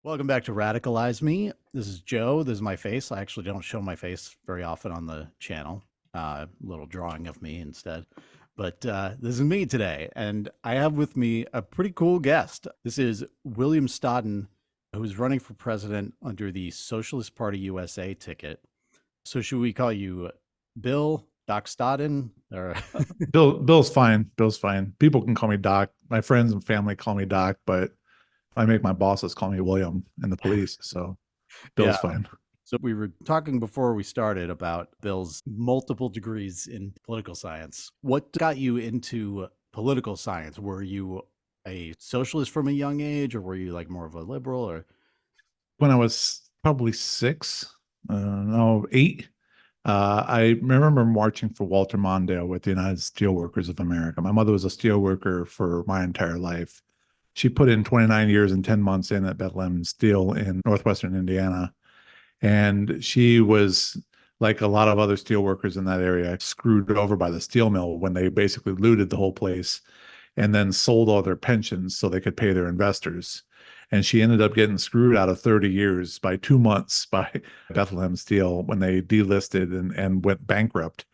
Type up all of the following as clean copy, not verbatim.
Welcome back to Radicalize Me. This is Joe. This is my face. I actually don't show my face very often on the channel. Little drawing of me instead. But this is me today, and I have with me a pretty cool guest. This is William Stodden, who's running for president under the Socialist Party USA ticket. So should we call you Bill, Doc Stodden, or Bill's fine. Bill's fine. People can call me Doc. My friends and family call me Doc, but I make my bosses call me William and the police. So yeah? Bill's fine. So we were talking before we started about Bill's multiple degrees in political science. What got you into political science? Were you a socialist from a young age, or were you like more of a liberal? Or When I was probably no, 8, I remember marching for Walter Mondale with the United Steelworkers of America. My mother was a steelworker for my entire life. She put in 29 years and 10 months in at Bethlehem Steel in northwestern Indiana. And she was, like a lot of other steel workers in that area, screwed over by the steel mill when they basically looted the whole place and then sold all their pensions so they could pay their investors. And she ended up getting screwed out of 30 years by 2 months by Bethlehem Steel when they delisted and went bankrupt.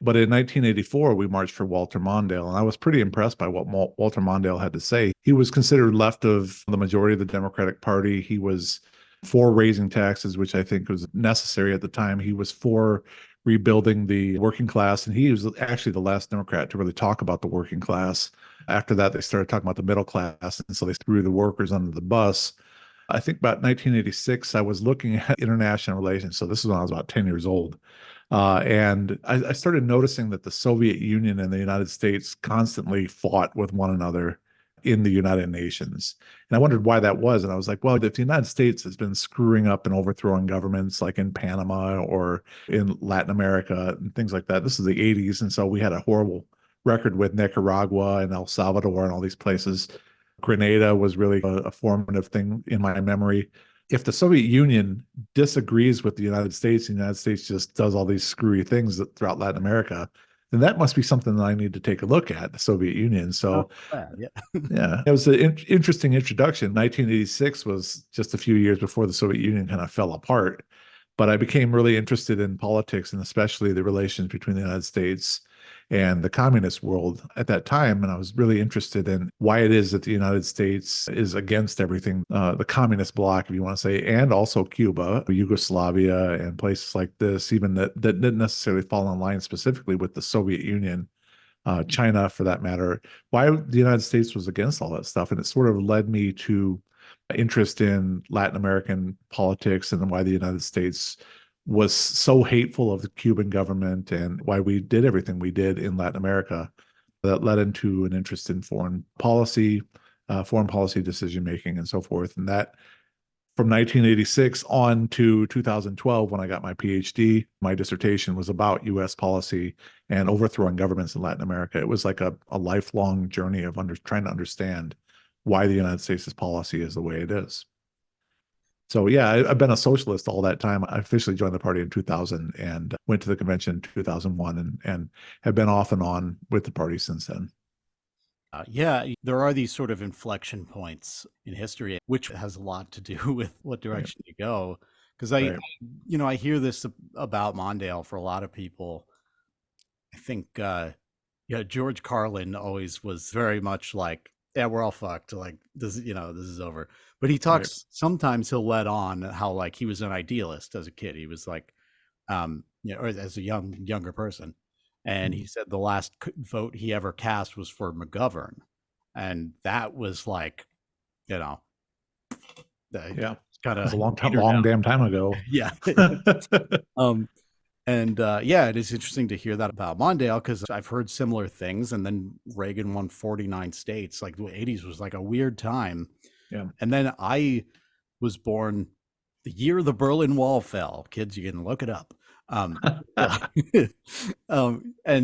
But in 1984, we marched for Walter Mondale, and I was pretty impressed by what Walter Mondale had to say. He was considered left of the majority of the Democratic Party. He was for raising taxes, which I think was necessary at the time. He was for rebuilding the working class, and he was actually the last Democrat to really talk about the working class. After that, they started talking about the middle class, and so they threw the workers under the bus. I think about 1986, I was looking at international relations. So this is when I was about 10 years old. And I started noticing that the Soviet Union and the United States constantly fought with one another in the United Nations. And I wondered why that was. And I was like, well, if the United States has been screwing up and overthrowing governments like in Panama or in Latin America and things like that, this is the 80s. And so we had a horrible record with Nicaragua and El Salvador and all these places. Grenada was really a formative thing in my memory. If the Soviet Union disagrees with the United States, and the United States just does all these screwy things throughout Latin America, then that must be something that I need to take a look at, the Soviet Union. So, yeah. yeah, it was an interesting introduction. 1986 was just a few years before the Soviet Union kind of fell apart. But I became really interested in politics and especially the relations between the United States and the communist world at that time. And I was really interested in why it is that the United States is against everything, the communist bloc, if you want to say, and also Cuba, Yugoslavia, and places like this, even that didn't necessarily fall in line specifically with the Soviet Union, China for that matter, why the United States was against all that stuff. And it sort of led me to interest in Latin American politics and why the United States was so hateful of the Cuban government and why we did everything we did in Latin America. That led into an interest in foreign policy decision making, and so forth. And that from 1986 on to 2012, when I got my PhD, my dissertation was about U.S. policy and overthrowing governments in Latin America. It was like a lifelong journey of trying to understand why the United States' policy is the way it is. So yeah, I've been a socialist all that time. I officially joined the party in 2000 and went to the convention in 2001 and have been off and on with the party since then. Yeah, there are these sort of inflection points in history, which has a lot to do with what direction you go. Because Right. I hear this about Mondale for a lot of people. I think, yeah, George Carlin always was very much like, yeah, we're all fucked. Like this, this is over. But he Right. talks, sometimes he'll let on how like he was an idealist as a kid. He was like, or as a younger person. And he said the last vote he ever cast was for McGovern. And that was like, you know, Yeah. kind It was of a long damn time ago. yeah. um, and yeah, it is interesting to hear that about Mondale because I've heard similar things. And then Reagan won 49 states. Like the 80s was like a weird time. Yeah. And then I was born the year the Berlin Wall fell. Kids, you can look it up. And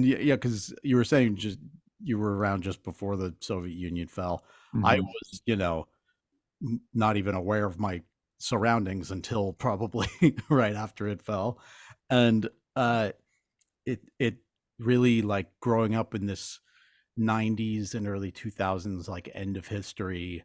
yeah, because you were saying just you were around just before the Soviet Union fell. I was, not even aware of my surroundings until probably right after it fell. And it really, like, growing up in this 90s and early 2000s, like, end of history,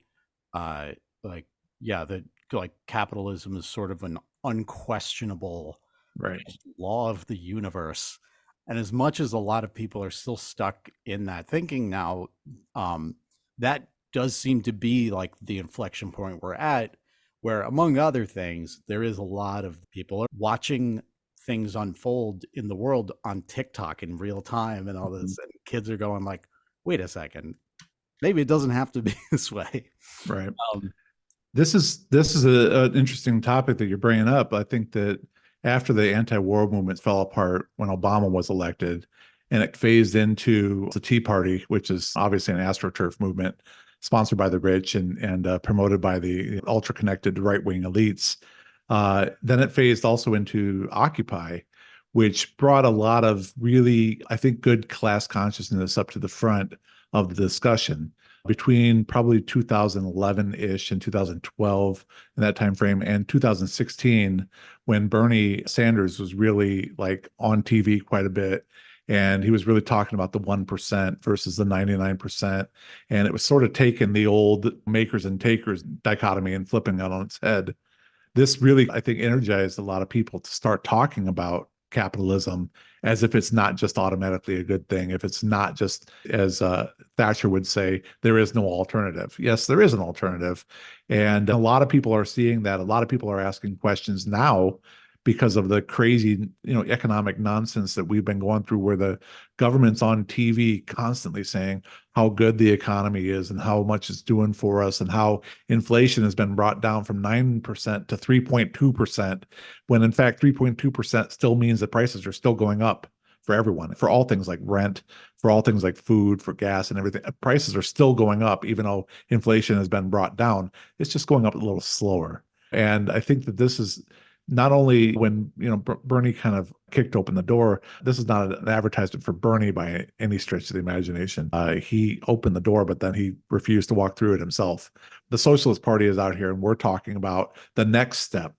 like, yeah, the like capitalism is sort of an unquestionable Right. law of the universe. And as much as a lot of people are still stuck in that thinking now, um, that does seem to be like the inflection point we're at, where among other things, there is a lot of people watching things unfold in the world on TikTok in real time and all Mhm. this. And kids are going like, wait a second, maybe it doesn't have to be this way. Right. Um, This is an interesting topic that you're bringing up. I think that after the anti-war movement fell apart when Obama was elected, and it phased into the Tea Party, which is obviously an astroturf movement sponsored by the rich and promoted by the ultra-connected right-wing elites. Then it phased also into Occupy, which brought a lot of really, I think, good class consciousness up to the front of the discussion between probably 2011-ish and 2012 in that time frame and 2016 when Bernie Sanders was really like on TV quite a bit and he was really talking about the 1% versus the 99%, and it was sort of taking the old makers and takers dichotomy and flipping it on its head. This really, I think, energized a lot of people to start talking about capitalism as if it's not just automatically a good thing, if it's not just, as Thatcher would say, there is no alternative. Yes, there is an alternative. And a lot of people are seeing that. A lot of people are asking questions now because of the crazy, economic nonsense that we've been going through, where the government's on TV constantly saying how good the economy is and how much it's doing for us and how inflation has been brought down from 9% to 3.2%, when in fact 3.2% still means that prices are still going up for everyone, for all things like rent, for all things like food, for gas and everything. Prices are still going up, even though inflation has been brought down. It's just going up a little slower. And I think that this is not only when, Bernie kind of kicked open the door, this is not an advertisement for Bernie by any stretch of the imagination. He opened the door, but then he refused to walk through it himself. The Socialist Party is out here, and we're talking about the next step.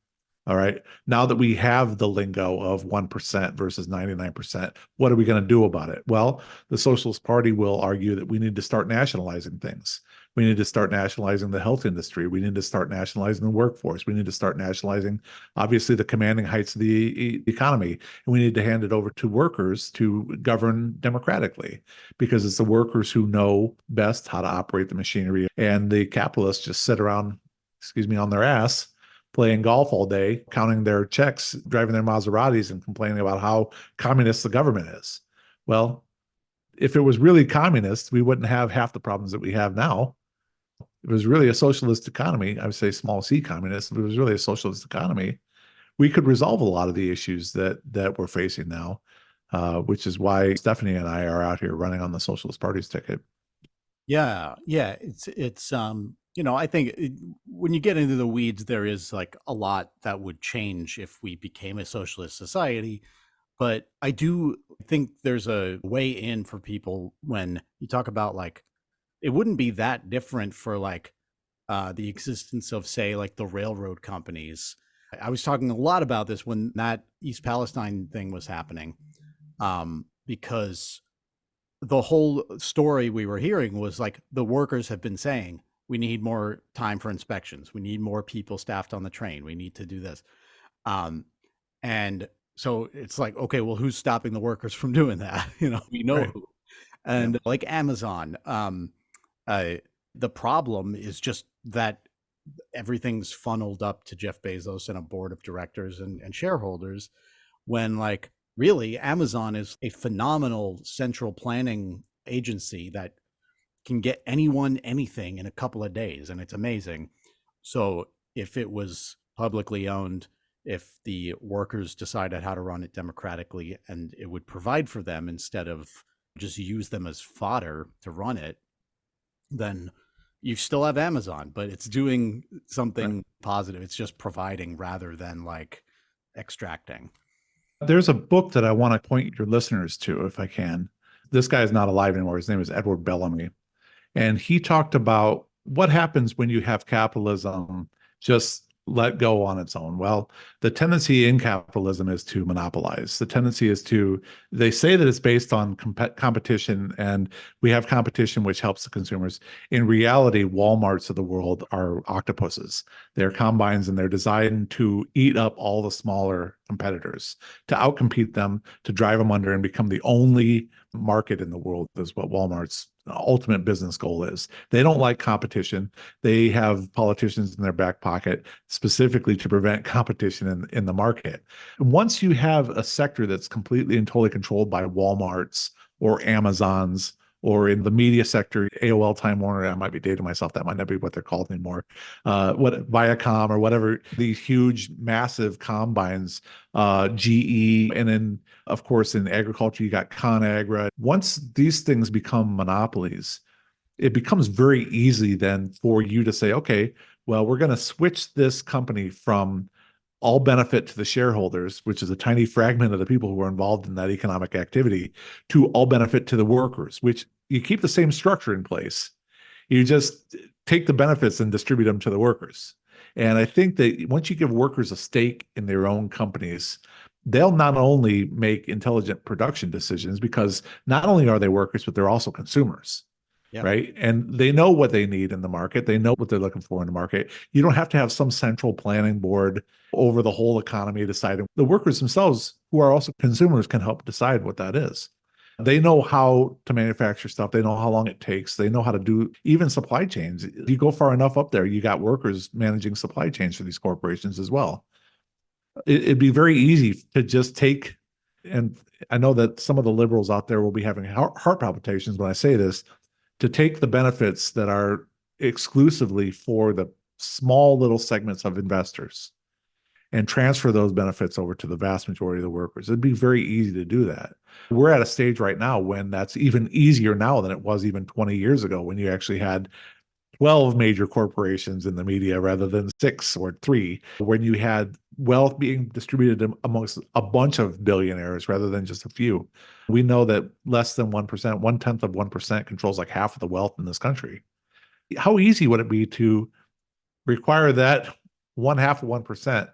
All right. Now that we have the lingo of 1% versus 99%, what are we going to do about it? Well, the Socialist Party will argue that we need to start nationalizing things. We need to start nationalizing the health industry. We need to start nationalizing the workforce. We need to start nationalizing, obviously, the commanding heights of the economy. And we need to hand it over to workers to govern democratically, because it's the workers who know best how to operate the machinery. And the capitalists just sit around, excuse me, on their ass playing golf all day, counting their checks, driving their Maseratis, and complaining about how communist the government is. Well, if it was really communist, we wouldn't have half the problems that we have now. If it was really a socialist economy, I would say small c communist, if it was really a socialist economy, we could resolve a lot of the issues that we're facing now, which is why Stephanie and I are out here running on the Socialist Party's ticket. Yeah, yeah, I think when you get into the weeds, there is like a lot that would change if we became a socialist society. But I do think there's a way in for people when you talk about like it wouldn't be that different for like the existence of, say, like the railroad companies. I was talking a lot about this when that East Palestine thing was happening, because the whole story we were hearing was like the workers have been saying we need more time for inspections, we need more people staffed on the train, we need to do this, um, and so it's like, okay, well, who's stopping the workers from doing that? We know Right. who. Yeah. And like Amazon, uh, the problem is just that everything's funneled up to Jeff Bezos and a board of directors and shareholders, when like really Amazon is a phenomenal central planning agency that can get anyone anything in a couple of days, and it's amazing. So if it was publicly owned, if the workers decided how to run it democratically and it would provide for them instead of just use them as fodder to run it, then you still have Amazon, but it's doing Right. something positive. It's just providing rather than like extracting. There's a book that I want to point your listeners to, if I can. This guy is not alive anymore. His name is Edward Bellamy. And he talked about what happens when you have capitalism just let go on its own. Well, the tendency in capitalism is to monopolize. The tendency is to, they say that it's based on competition, and we have competition which helps the consumers. In reality, Walmarts of the world are octopuses. They're combines, and they're designed to eat up all the smaller competitors, to outcompete them, to drive them under and become the only market in the world, is what Walmart's ultimate business goal is. They don't like competition. They have politicians in their back pocket specifically to prevent competition in the market. Once you have a sector that's completely and totally controlled by Walmarts or Amazons, or in the media sector, AOL, Time Warner, I might be dating myself, that might not be what they're called anymore. What Viacom or whatever, these huge, massive combines, GE, and then of course in agriculture, you got ConAgra. Once these things become monopolies, it becomes very easy then for you to say, okay, well, we're going to switch this company from all benefit to the shareholders, which is a tiny fragment of the people who are involved in that economic activity, to all benefit to the workers, which you keep the same structure in place. You just take the benefits and distribute them to the workers. And I think that once you give workers a stake in their own companies, they'll not only make intelligent production decisions, because not only are they workers, but they're also consumers, Yeah. right? And they know what they need in the market. They know what they're looking for in the market. You don't have to have some central planning board over the whole economy deciding. The workers themselves, who are also consumers, can help decide what that is. They know how to manufacture stuff. They know how long it takes. They know how to do even supply chains. If you go far enough up there, you got workers managing supply chains for these corporations as well. It'd be very easy to just take, and I know that some of the liberals out there will be having heart palpitations when I say this, to take the benefits that are exclusively for the small little segments of investors and transfer those benefits over to the vast majority of the workers. It'd be very easy to do that. We're at a stage right now when that's even easier now than it was even 20 years ago, when you actually had 12 major corporations in the media rather than 6 or 3, when you had wealth being distributed amongst a bunch of billionaires rather than just a few. We know that less than 1%, 1/10 of 1% controls like half of the wealth in this country. How easy would it be to require that one half of 1%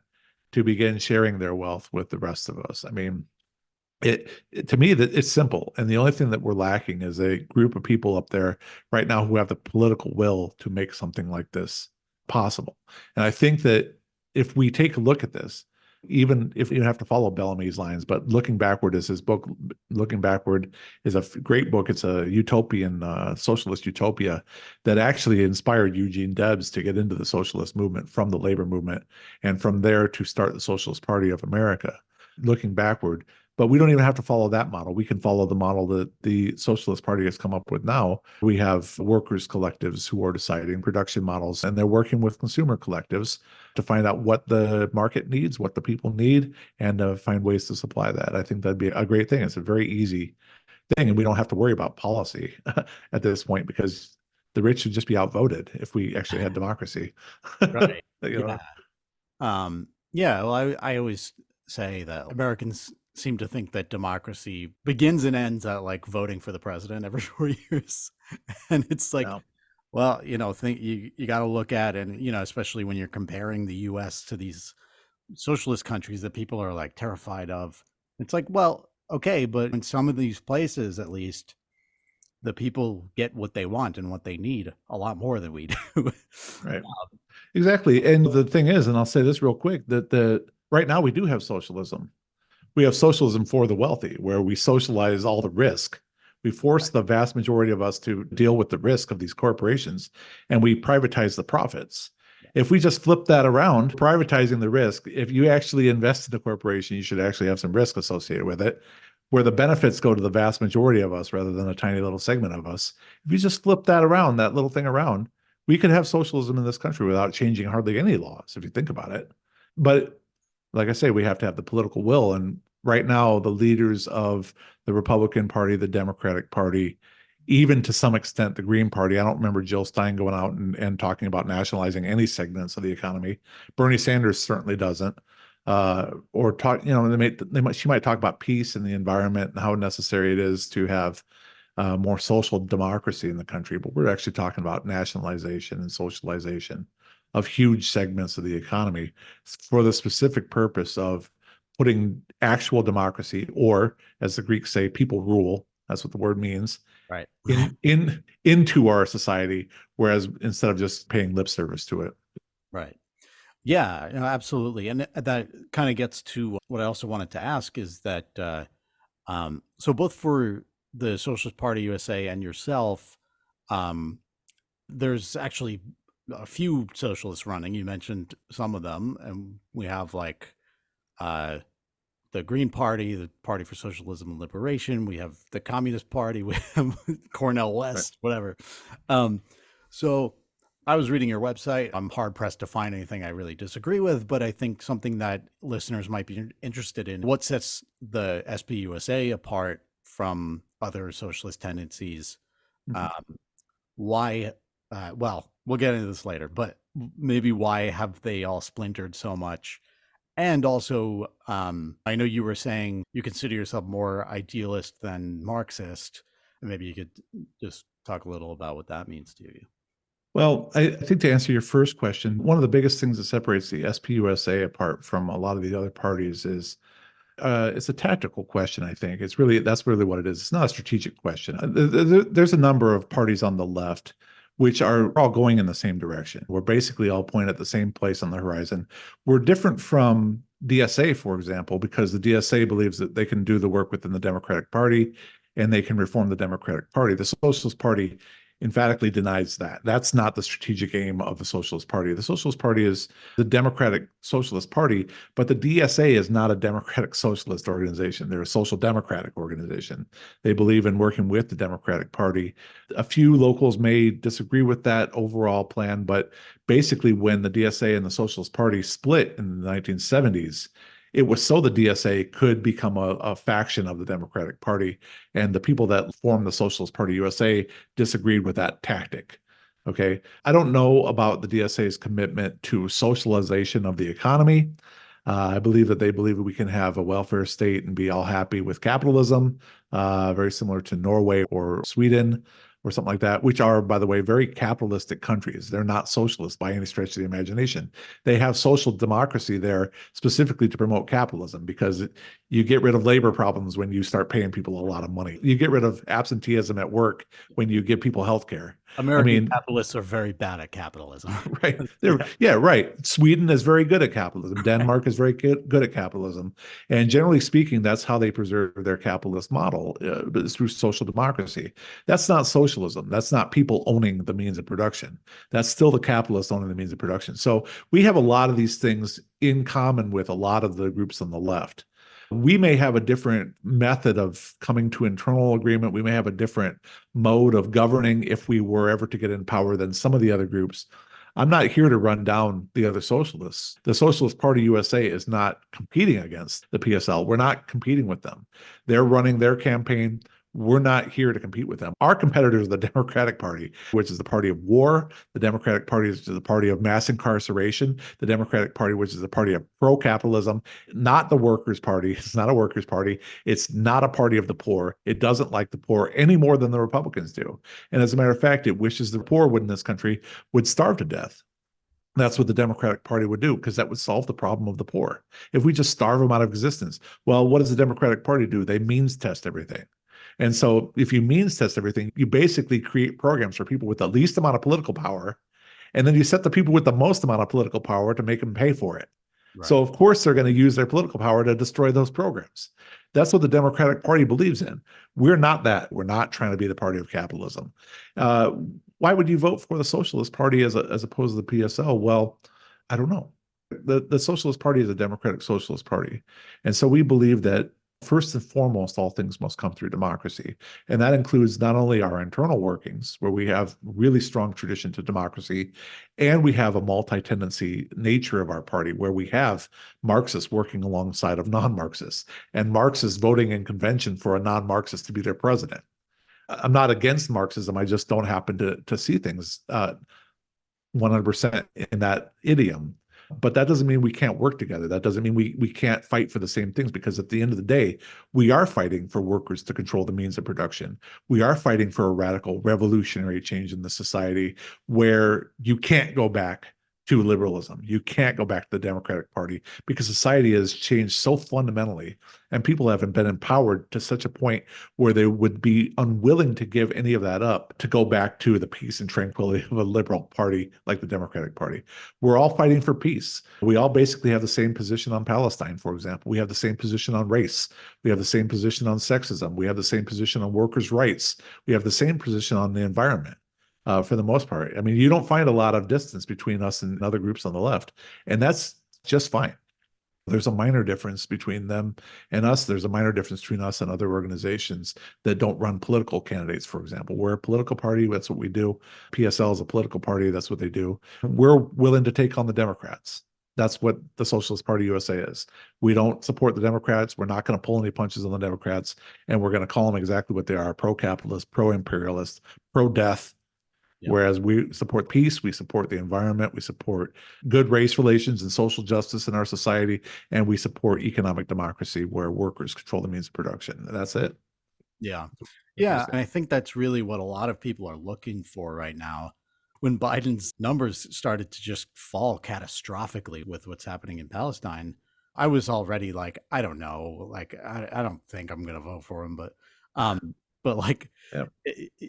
to begin sharing their wealth with the rest of us? I mean, to me, that it's simple, and the only thing that we're lacking is a group of people up there right now who have the political will to make something like this possible. And I think that if we take a look at this, even if you have to follow Bellamy's lines, but looking backward is his book. Looking backward is a great book. It's a utopian, socialist utopia that actually inspired Eugene Debs to get into the socialist movement from the labor movement, and from there to start the Socialist Party of America. Looking backward, but we don't even have to follow that model. We can follow the model that the Socialist Party has come up with now. We have workers' collectives who are deciding production models, and they're working with consumer collectives to find out what the market needs, what the people need, and find ways to supply that. I think that'd be a great thing. It's a very easy thing, and we don't have to worry about policy at this point, because the rich would just be outvoted if we actually had democracy. Right. You Yeah. know? Yeah. Well, I always say that Americans seem to think that democracy begins and ends at like voting for the president every 4 years. And it's like, Yeah. well, think you got to look at, and, especially when you're comparing the US to these socialist countries that people are like terrified of. It's like, well, okay, but in some of these places, at least, the people get what they want and what they need a lot more than we do. Right. Exactly. And the thing is, and I'll say this real quick, that right now we do have socialism. We have socialism for the wealthy, where we socialize all the risk. We force the vast majority of us to deal with the risk of these corporations, and we privatize the profits. If we just flip that around, privatizing the risk, if you actually invest in the corporation, you should actually have some risk associated with it, where the benefits go to the vast majority of us rather than a tiny little segment of us. If you just flip that around, that little thing around, we could have socialism in this country without changing hardly any laws, if you think about it. But like I say, we have to have the political will. And right now, the leaders of the Republican Party, the Democratic Party, even to some extent the Green Party. I don't remember Jill Stein going out and talking about nationalizing any segments of the economy. Bernie Sanders certainly doesn't. Or talk, she might talk about peace and the environment and how necessary it is to have more social democracy in the country. But we're actually talking about nationalization and socialization of huge segments of the economy for the specific purpose of putting actual democracy, or as the Greeks say, people rule. That's what the word means Right. into our society, whereas instead of just paying lip service to it. Right. Yeah, no, absolutely. And that kind of gets to what I also wanted to ask is that so both for the Socialist Party USA and yourself, um, there's actually a few socialists running. You mentioned some of them, and we have like uh, the Green Party, the Party for Socialism and Liberation. We have the Communist Party. We have Cornel Right. West, whatever. Um, so I was reading your website. I'm hard pressed to find anything I really disagree with, but I think something that listeners might be interested in: what sets the SPUSA apart from other socialist tendencies. Mhm. Um, why? Well, we'll get into this later, but maybe why have they all splintered so much? And also, I know you were saying you consider yourself more idealist than Marxist. And maybe you could just talk a little about what that means to you. Well, I think to answer your first question, one of the biggest things that separates the SPUSA apart from a lot of the other parties is it's a tactical question. I think that's really what it is. It's not a strategic question. There's a number of parties on the left which are all going in the same direction. We're basically all pointing at the same place on the horizon. We're different from DSA, for example, because the DSA believes that they can do the work within the Democratic Party and they can reform the Democratic Party. The Socialist Party emphatically denies that. That's not the strategic aim of the Socialist Party. The Socialist Party is the Democratic Socialist Party, but the DSA is not a democratic socialist organization. They're a social democratic organization. They believe in working with the Democratic Party. A few locals may disagree with that overall plan, but basically, when the DSA and the Socialist Party split in the 1970s, it was so the DSA could become a faction of the Democratic Party. And the people that formed the Socialist Party USA disagreed with that tactic. Okay. I don't know about the DSA's commitment to socialization of the economy. I believe that they believe that we can have a welfare state and be all happy with capitalism, very similar to Norway or Sweden or something like that, which are, by the way, very capitalistic countries. They're not socialist by any stretch of the imagination. They have social democracy there specifically to promote capitalism, because you get rid of labor problems when you start paying people a lot of money. You get rid of absenteeism at work when you give people health care. I American mean, capitalists are very bad at capitalism. right. Yeah. Yeah, right. Sweden is very good at capitalism. Denmark is very good at capitalism. And generally speaking, that's how they preserve their capitalist model, through social democracy. That's not socialism. That's not people owning the means of production. That's still the capitalists owning the means of production. So we have a lot of these things in common with a lot of the groups on the left. We may have a different method of coming to internal agreement. We may have a different mode of governing if we were ever to get in power than some of the other groups. I'm not here to run down the other socialists. The Socialist Party USA is not competing against the PSL. We're not competing with them. They're running their campaign. We're not here to compete with them. Our competitors are the Democratic Party, which is the party of war, the Democratic Party, which is the party of mass incarceration, the Democratic Party, which is the party of pro-capitalism, not the Workers' Party. It's not a Workers' Party. It's not a party of the poor. It doesn't like the poor any more than the Republicans do. And as a matter of fact, it wishes the poor in this country would starve to death. That's what the Democratic Party would do, because that would solve the problem of the poor. If we just starve them out of existence, well, what does the Democratic Party do? They means test everything. And so if you means test everything, you basically create programs for people with the least amount of political power, and then you set the people with the most amount of political power to make them pay for it. So Right. of course they're going to use their political power to destroy those programs. That's what the Democratic Party believes in. We're not that. We're not trying to be the party of capitalism. Uh, why would you vote for the Socialist Party as opposed to the PSL? Well, I don't know. The Socialist Party is a democratic socialist party. And so we believe that first and foremost, all things must come through democracy. And that includes not only our internal workings, where we have really strong tradition to democracy, and we have a multi-tendency nature of our party, where we have Marxists working alongside of non-Marxists, and Marxists voting in convention for a non-Marxist to be their president. I'm not against Marxism. I just don't happen to see things 100% in that idiom. But that doesn't mean we can't work together. That doesn't mean we can't fight for the same things, because at the end of the day, we are fighting for workers to control the means of production. We are fighting for a radical revolutionary change in the society where you can't go back to liberalism. You can't go back to the Democratic Party because society has changed so fundamentally, and people haven't been empowered to such a point where they would be unwilling to give any of that up to go back to the peace and tranquility of a liberal party like the Democratic Party. We're all fighting for peace. We all basically have the same position on Palestine, for example. We have the same position on race. We have the same position on sexism. We have the same position on workers' rights. We have the same position on the environment. For the most part. I mean, you don't find a lot of distance between us and other groups on the left, and that's just fine. There's a minor difference between them and us. There's a minor difference between us and other organizations that don't run political candidates, for example. We're a political party. That's what we do. PSL is a political party. That's what they do. We're willing to take on the Democrats. That's what the Socialist Party USA is. We don't support the Democrats. We're not going to pull any punches on the Democrats, and we're going to call them exactly what they are: pro-capitalist, pro-imperialist, pro-death. Yeah. Whereas we support peace, we support the environment, we support good race relations and social justice in our society, and we support economic democracy where workers control the means of production. That's it. Yeah. Yeah. And I think that's really what a lot of people are looking for right now. When Biden's numbers started to just fall catastrophically with what's happening in Palestine, I was already like, I don't know, like, I don't think I'm going to vote for him, but like, Yeah.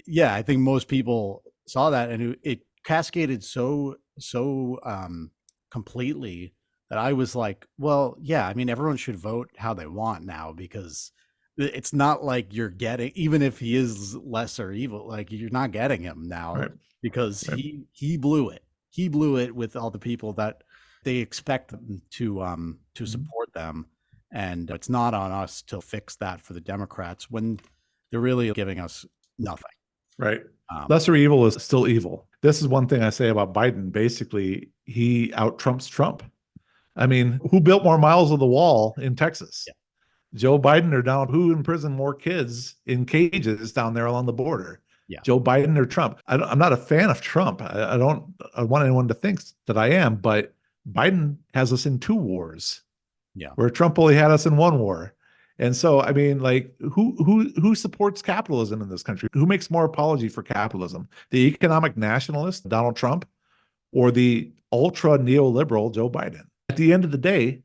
yeah, I think most people saw that, and it cascaded so completely that I was like, well, yeah, I mean, everyone should vote how they want now, because it's not like you're getting, even if he is lesser evil, like you're not getting him now, Right. because Right. he blew it. He blew it with all the people that they expect them to support them, and it's not on us to fix that for the Democrats when they're really giving us nothing. Right. Lesser evil is still evil. This is one thing I say about Biden. Basically, he out Trumps Trump. I mean, who built more miles of the wall in Texas? Yeah. Joe Biden or Donald? Who imprisoned more kids in cages down there along the border? Yeah. Joe Biden or Trump? I'm not a fan of Trump. I don't want anyone to think that I am, but Biden has us in two wars. Yeah. Where Trump only had us in one war. And so, I mean, like, who supports capitalism in this country? Who makes more apology for capitalism? The economic nationalist, Donald Trump, or the ultra neoliberal, Joe Biden? At the end of the day,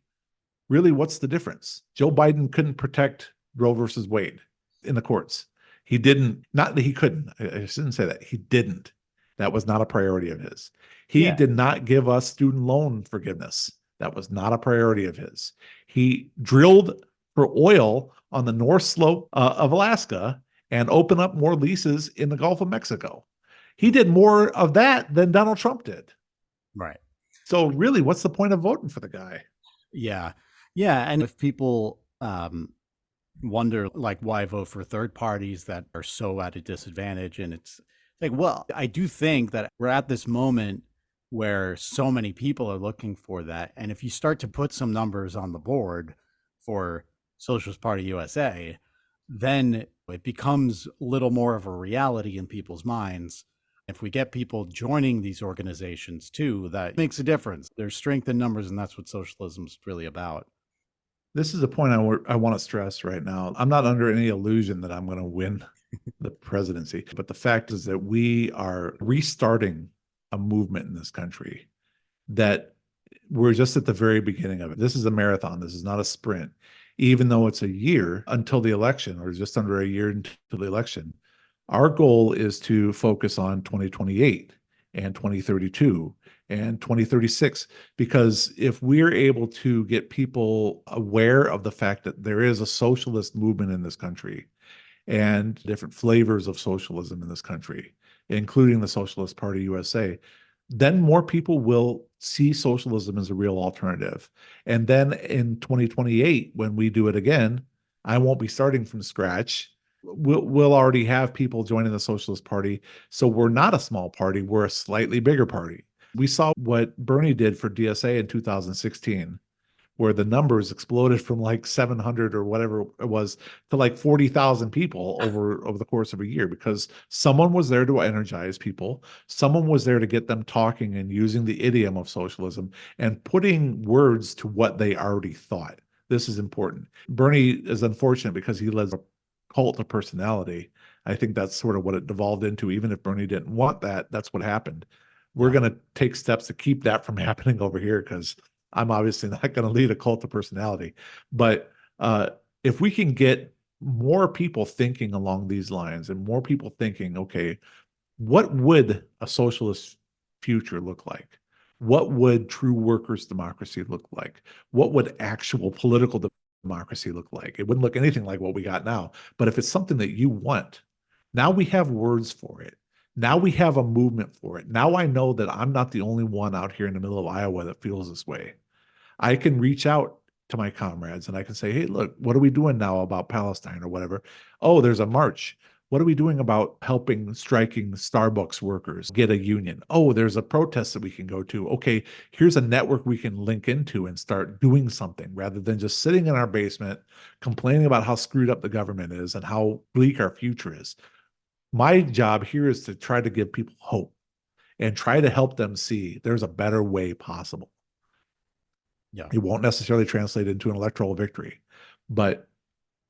really, what's the difference? Joe Biden couldn't protect Roe versus Wade in the courts. He didn't, not that he couldn't. I shouldn't say that. He didn't. That was not a priority of his. He Yeah. did not give us student loan forgiveness. That was not a priority of his. He drilled for oil on the North Slope of Alaska and opened up more leases in the Gulf of Mexico. He did more of that than Donald Trump did. Right. So really, what's the point of voting for the guy? Yeah. Yeah. And if people wonder, like, why vote for third parties that are so at a disadvantage, and it's like, well, I do think that we're at this moment where so many people are looking for that. And if you start to put some numbers on the board for Socialist Party USA, then it becomes a little more of a reality in people's minds. If we get people joining these organizations too, that makes a difference. There's strength in numbers, and that's what socialism is really about. This is a point I want to stress right now. I'm not under any illusion that I'm going to win the presidency, but the fact is that we are restarting a movement in this country that we're just at the very beginning of it. This is a marathon. This is not a sprint. Even though it's a year until the election, or just under a year until the election, our goal is to focus on 2028 and 2032 and 2036. Because if we're able to get people aware of the fact that there is a socialist movement in this country and different flavors of socialism in this country, including the Socialist Party USA, then more people will see socialism as a real alternative. And then in 2028, when we do it again, I won't be starting from scratch. We'll already have people joining the Socialist Party. So we're not a small party, we're a slightly bigger party. We saw what Bernie did for DSA in 2016, where the numbers exploded from like 700 or whatever it was to like 40,000 people over the course of a year, because someone was there to energize people. Someone was there to get them talking and using the idiom of socialism and putting words to what they already thought. This is important. Bernie is unfortunate because he led a cult of personality. I think that's sort of what it devolved into. Even if Bernie didn't want that, that's what happened. we're Yeah. going to take steps to keep that from happening over here because I'm obviously not going to lead a cult of personality. But if we can get more people thinking along these lines and more people thinking, okay, what would a socialist future look like? What would true workers' democracy look like? What would actual political democracy look like? It wouldn't look anything like what we got now. But if it's something that you want, now we have words for it. Now we have a movement for it. Now I know that I'm not the only one out here in the middle of Iowa that feels this way. I can reach out to my comrades and I can say, hey, look, what are we doing now about Palestine or whatever? Oh, there's a march. What are we doing about helping striking Starbucks workers get a union? Oh, there's a protest that we can go to. Okay, here's a network we can link into and start doing something rather than just sitting in our basement complaining about how screwed up the government is and how bleak our future is. My job here is to try to give people hope and try to help them see there's a better way possible. Yeah. It won't necessarily translate into an electoral victory, but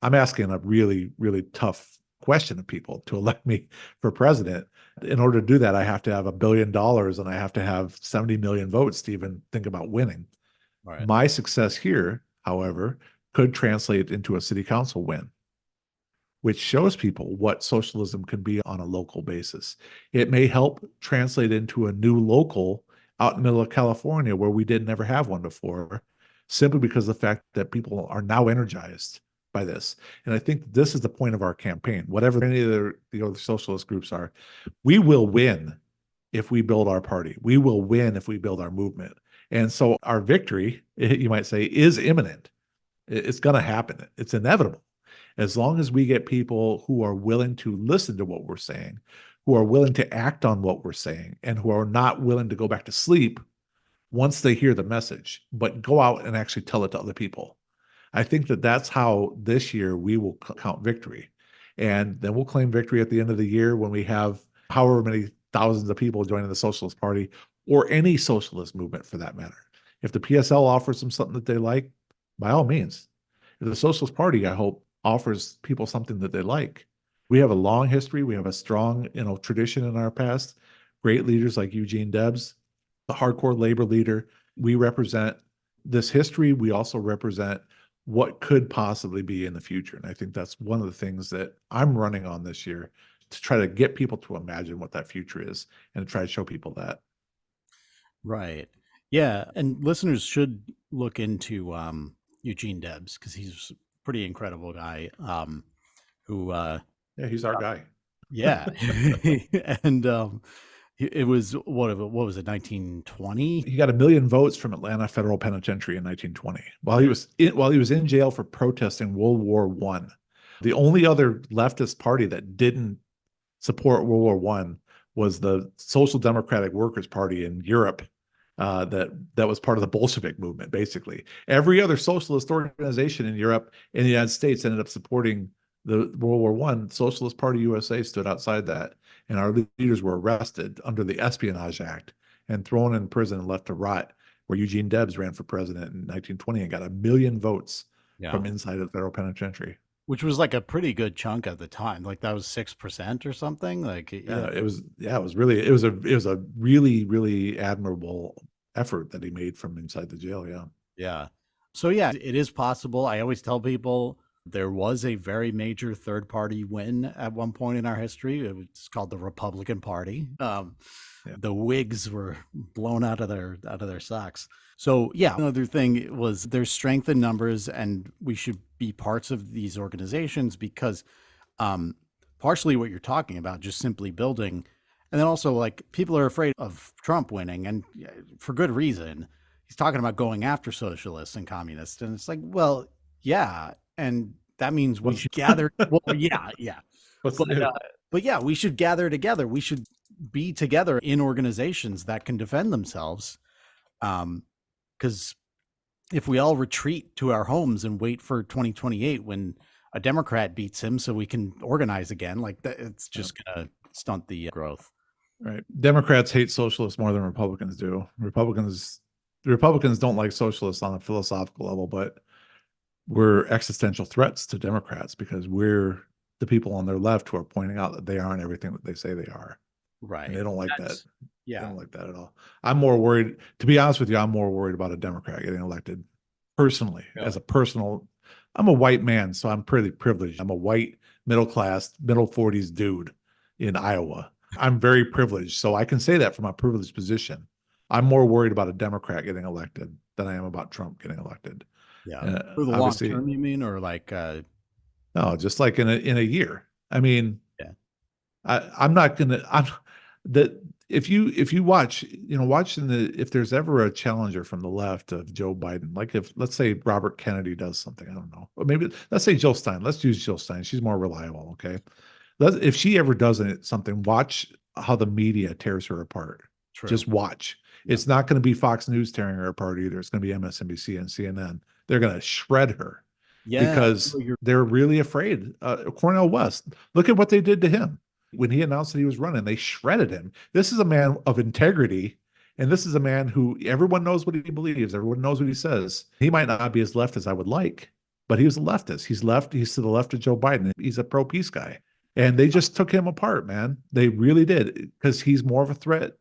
I'm asking a really, really tough question of people to elect me for president. In order to do that, I have to have $1 billion and I have to have 70 million votes to even think about winning. All right. My success here, however, could translate into a city council win, which shows people what socialism can be on a local basis. It may help translate into a new local out in the middle of California where we didn't ever have one before, simply because of the fact that people are now energized by this. And I think this is the point of our campaign. Whatever any of the other socialist groups are, we will win if we build our party. We will win if we build our movement. And so our victory, you might say, is imminent. It's going to happen. It's inevitable. As long as we get people who are willing to listen to what we're saying, who are willing to act on what we're saying, and who are not willing to go back to sleep once they hear the message, but go out and actually tell it to other people. I think that that's how this year we will count victory. And then we'll claim victory at the end of the year when we have however many thousands of people joining the Socialist Party or any socialist movement for that matter. If the PSL offers them something that they like, by all means. If the Socialist Party, I hope, offers people something that they like. We have a long history. We have a strong, tradition in our past. Great leaders like Eugene Debs, the hardcore labor leader. We represent this history. We also represent what could possibly be in the future. And I think that's one of the things that I'm running on this year to try to get people to imagine what that future is and to try to show people that. Right. Yeah. And listeners should look into Eugene Debs because he's a pretty incredible guy who, Yeah, he's our guy. yeah. And it was, what was it, 1920? He got 1 million votes from Atlanta Federal Penitentiary in 1920 while he was in jail for protesting World War I. The only other leftist party that didn't support World War I was the Social Democratic Workers' Party in Europe. That was part of the Bolshevik movement. Basically, every other socialist organization in Europe and the United States ended up supporting the World War I. Socialist Party USA stood outside that, and our leaders were arrested under the Espionage Act and thrown in prison and left to rot. Where Eugene Debs ran for president in 1920 and got 1 million votes Yeah. from inside the federal penitentiary. Which was like a pretty good chunk at the time. Like that was 6% or something. Like, Yeah, it was a really, really admirable effort that he made from inside the jail. Yeah. yeah. So yeah, it is possible. I always tell people there was a very major third party win at one point in our history. It was called the Republican Party. Yeah. The Whigs were blown out of their socks. So yeah, another thing was there's strength in numbers, and we should be parts of these organizations because partially what you're talking about, just simply building, and then also like people are afraid of Trump winning, and for good reason. He's talking about going after socialists and communists, and it's like, well, yeah, and that means we should gather. Well, yeah, yeah, What's but new? but yeah, we should gather together. We should be together in organizations that can defend themselves. Because if we all retreat to our homes and wait for 2028 when a Democrat beats him so we can organize again, like that, it's just gonna stunt the growth. Right. Democrats hate socialists more than Republicans do. The Republicans don't like socialists on a philosophical level, but we're existential threats to Democrats because we're the people on their left who are pointing out that they aren't everything that they say they are. and Right. they don't like that. That's They yeah. don't like that at all. I'm more worried, to be honest with you, I'm more worried about a Democrat getting elected personally, as Really. a personal. I'm a white man, so I'm pretty privileged. I'm a white, middle class, middle 40s dude in Iowa. I'm very privileged, so I can say that from a privileged position. I'm more worried about a Democrat getting elected than I am about Trump getting elected. Yeah. For the long Obviously, term, you mean, or like no, just like in a year. I mean, yeah. I'm not gonna. I'm that if you watch, watching if there's ever a challenger from the left of Joe Biden, like if let's say Robert Kennedy does something, I don't know, or maybe let's say Jill Stein. Let's use Jill Stein. She's more reliable. Okay, if she ever does something, watch how the media tears her apart. True. Just watch. Yeah. It's not going to be Fox News tearing her apart either. It's going to be MSNBC and CNN. They're going to shred her Yeah. because You're they're really afraid. Cornel West, look at what they did to him when he announced that he was running. They shredded him. This is a man of integrity, and this is a man who everyone knows what he believes. Everyone knows what he says. He might not be as left as I would like, but he was a leftist. He's left. He's to the left of Joe Biden. He's a pro peace guy, and they just took him apart, man. They really did, because he's more of a threat to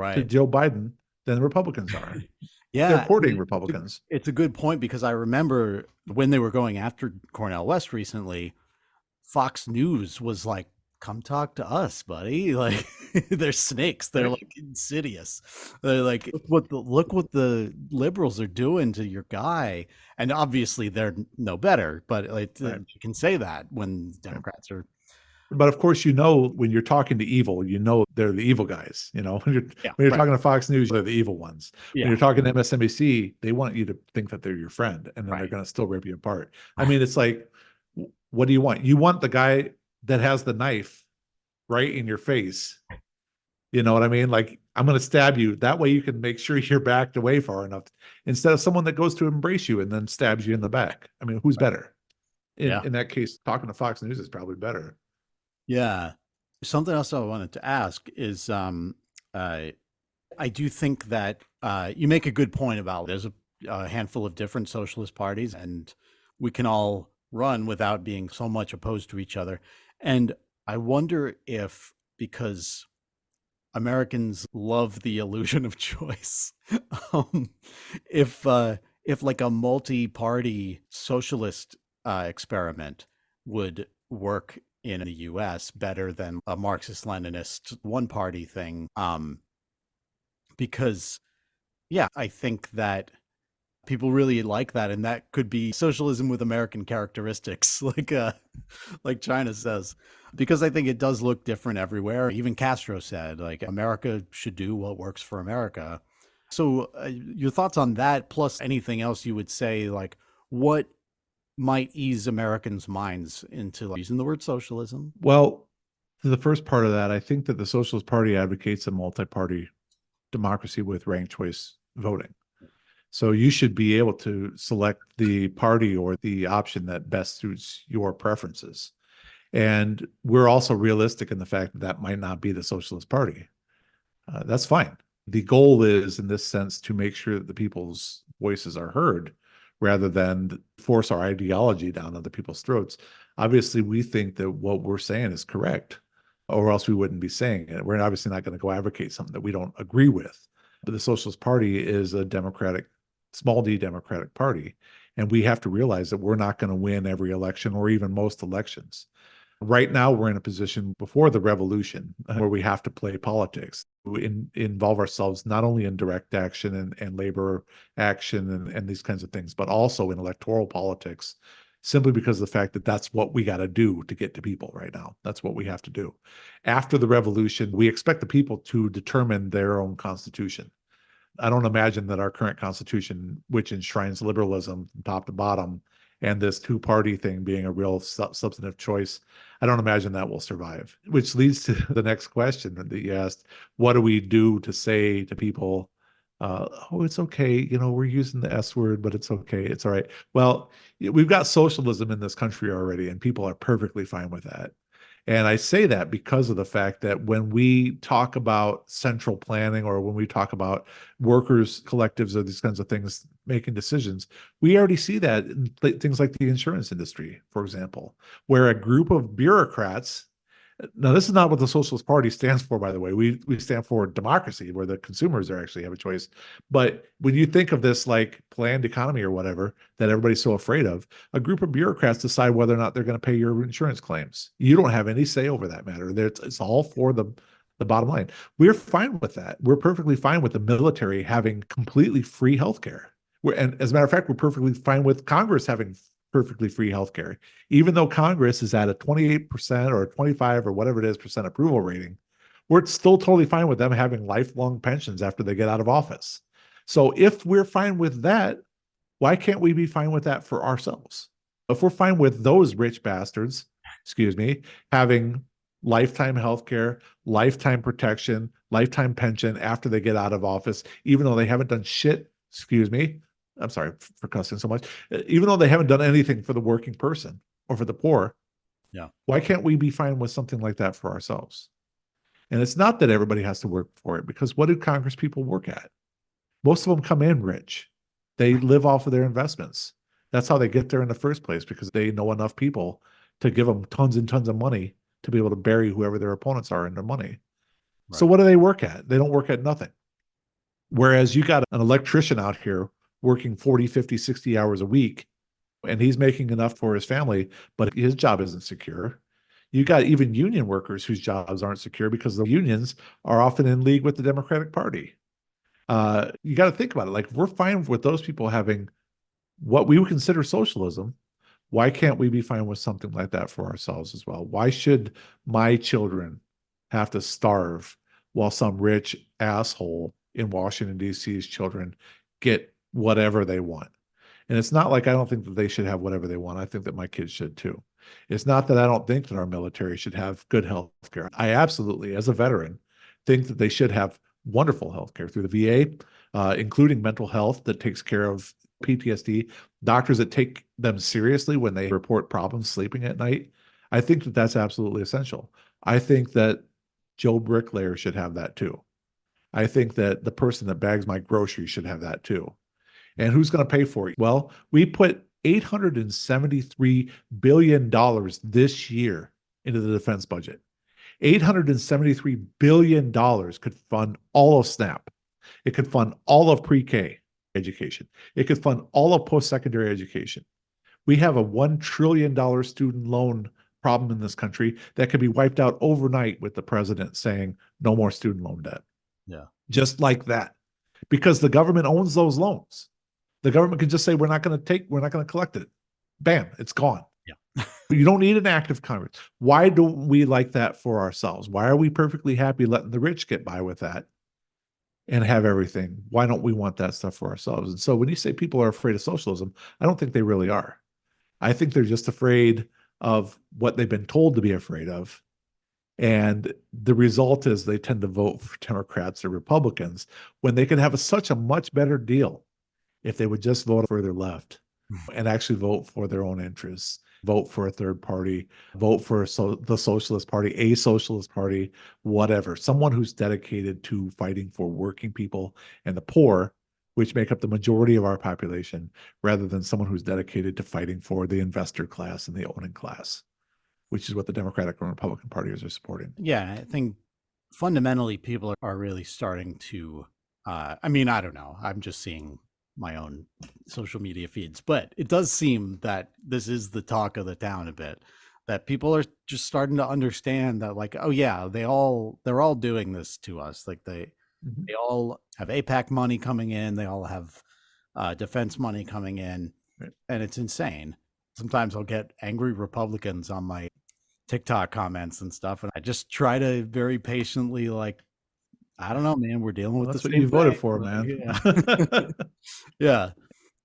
right. Joe Biden than the Republicans are. They're Yeah, courting Republicans. it's a good point because I remember when they were going after Cornell West recently, Fox News was like, "Come talk to us, buddy." Like they're snakes. They're Right. like insidious. They're like, "Look what the liberals are doing to your guy." And obviously they're no better, but like Right. you can say that when Right. Democrats are But of course, when you're talking to evil, they're the evil guys. When you're yeah, when you're right. talking to Fox News, they're the evil ones. When Yeah, you're talking to MSNBC, they want you to think that they're your friend, and then they're right. going to still rip you apart. I mean, it's like, what do you want? You want the guy that has the knife right in your face. You know what I mean? Like, I'm going to stab you. That way you can make sure you're backed away far enough, instead of someone that goes to embrace you and then stabs you in the back. I mean, who's better? In Yeah. in that case, talking to Fox News is probably better. Yeah. Something else I wanted to ask is uh I do think that you make a good point about there's a handful of different socialist parties, and we can all run without being so much opposed to each other. And I wonder if because Americans love the illusion of choice, um, if like a multi-party socialist experiment would work in the U.S. better than a Marxist-Leninist one-party thing. Because yeah, I think that people really like that, and that could be socialism with American characteristics, like China says. Because I think it does look different everywhere. Even Castro said, like, America should do what works for America. So, your thoughts on that, plus anything else you would say, like, what might ease Americans' minds into like, using the word socialism? Well, to the first part of that, I think that the Socialist Party advocates a multi-party democracy with ranked choice voting. So you should be able to select the party or the option that best suits your preferences. And we're also realistic in the fact that that might not be the Socialist Party. That's fine. The goal is, in this sense, to make sure that the people's voices are heard rather than force our ideology down other people's throats. Obviously, we think that what we're saying is correct, or else we wouldn't be saying it. We're obviously not going to go advocate something that we don't agree with. But the Socialist Party is a democratic, small d democratic party. And we have to realize that we're not going to win every election or even most elections. Right now, we're in a position before the revolution where we have to play politics. We involve ourselves not only in direct action and labor action and these kinds of things, but also in electoral politics, simply because of the fact that that's what we got to do to get to people right now. That's what we have to do. After the revolution, we expect the people to determine their own constitution. I don't imagine that our current constitution, which enshrines liberalism from top to bottom, and this two-party thing being a real substantive choice, I don't imagine that will survive. Which leads to the next question that you asked: what do we do to say to people, "Oh, it's okay, we're using the S word, but it's okay, it's all right." Well, we've got socialism in this country already, and people are perfectly fine with that. And I say that because of the fact that when we talk about central planning, or when we talk about workers, collectives, or these kinds of things making decisions, we already see that in things like the insurance industry, for example, where a group of bureaucrats Now, this is not what the Socialist Party stands for, by the way. We stand for democracy, where the consumers are actually have a choice. But when you think of this like planned economy or whatever that everybody's so afraid of, a group of bureaucrats decide whether or not they're going to pay your insurance claims. You don't have any say over that matter. It's all for the bottom line. We're fine with that. We're perfectly fine with the military having completely free healthcare. And as a matter of fact, we're perfectly fine with Congress having perfectly free healthcare. Even though Congress is at a 28% or 25 or whatever it is percent approval rating, we're still totally fine with them having lifelong pensions after they get out of office. So if we're fine with that, why can't we be fine with that for ourselves? If we're fine with those rich bastards, excuse me, having lifetime healthcare, lifetime protection, lifetime pension after they get out of office, even though they haven't done shit, excuse me, I'm sorry for cussing so much, even though they haven't done anything for the working person or for the poor, Yeah. why can't we be fine with something like that for ourselves? And it's not that everybody has to work for it, because what do Congress people work at? Most of them come in rich. They live off of their investments. That's how they get there in the first place, because they know enough people to give them tons and tons of money to be able to bury whoever their opponents are in their money. So Right. what do they work at? They don't work at nothing. Whereas you got an electrician out here working 40, 50, 60 hours a week, and he's making enough for his family, but his job isn't secure. You got even union workers whose jobs aren't secure because the unions are often in league with the Democratic Party. You got to think about it. Like, if we're fine with those people having what we would consider socialism, why can't we be fine with something like that for ourselves as well? Why should my children have to starve while some rich asshole in Washington, D.C.'s children get whatever they want? And it's not like I don't think that they should have whatever they want. I think that my kids should too. It's not that I don't think that our military should have good health care. I absolutely, as a veteran, think that they should have wonderful health care through the VA, including mental health that takes care of PTSD, doctors that take them seriously when they report problems sleeping at night. I think that that's absolutely essential. I think that Joe Bricklayer should have that too. I think that the person that bags my groceries should have that too. And who's going to pay for it? Well, we put $873 billion this year into the defense budget. $873 billion could fund all of SNAP. It could fund all of pre-K education. It could fund all of post-secondary education. We have a $1 trillion student loan problem in this country that could be wiped out overnight with the president saying no more student loan debt. Yeah. Just like that. Because the government owns those loans. The government can just say, we're not going to collect it. Bam, it's gone. Yeah. You don't need an act of Congress. Why don't we like that for ourselves? Why are we perfectly happy letting the rich get by with that and have everything? Why don't we want that stuff for ourselves? And so when you say people are afraid of socialism, I don't think they really are. I think they're just afraid of what they've been told to be afraid of. And the result is they tend to vote for Democrats or Republicans when they could have such a much better deal if they would just vote further left and actually vote for their own interests, vote for a third party, vote for the Socialist Party, a Socialist Party, whatever, someone who's dedicated to fighting for working people and the poor, which make up the majority of our population, rather than someone who's dedicated to fighting for the investor class and the owning class, which is what the Democratic and Republican parties are supporting. Yeah. I think fundamentally people are really starting to, I mean, I don't know. I'm just seeing my own social media feeds, but it does seem that this is the talk of the town a bit, that people are just starting to understand that, like, oh yeah, they're all doing this to us. Like they all have APAC money coming in. They all have defense money coming in, Right. and it's insane. Sometimes I'll get angry Republicans on my TikTok comments and stuff, and I just try to very patiently, like, I don't know, man, we're dealing Well, with the that's what same you voted thing. for, Like, man. yeah. Yeah.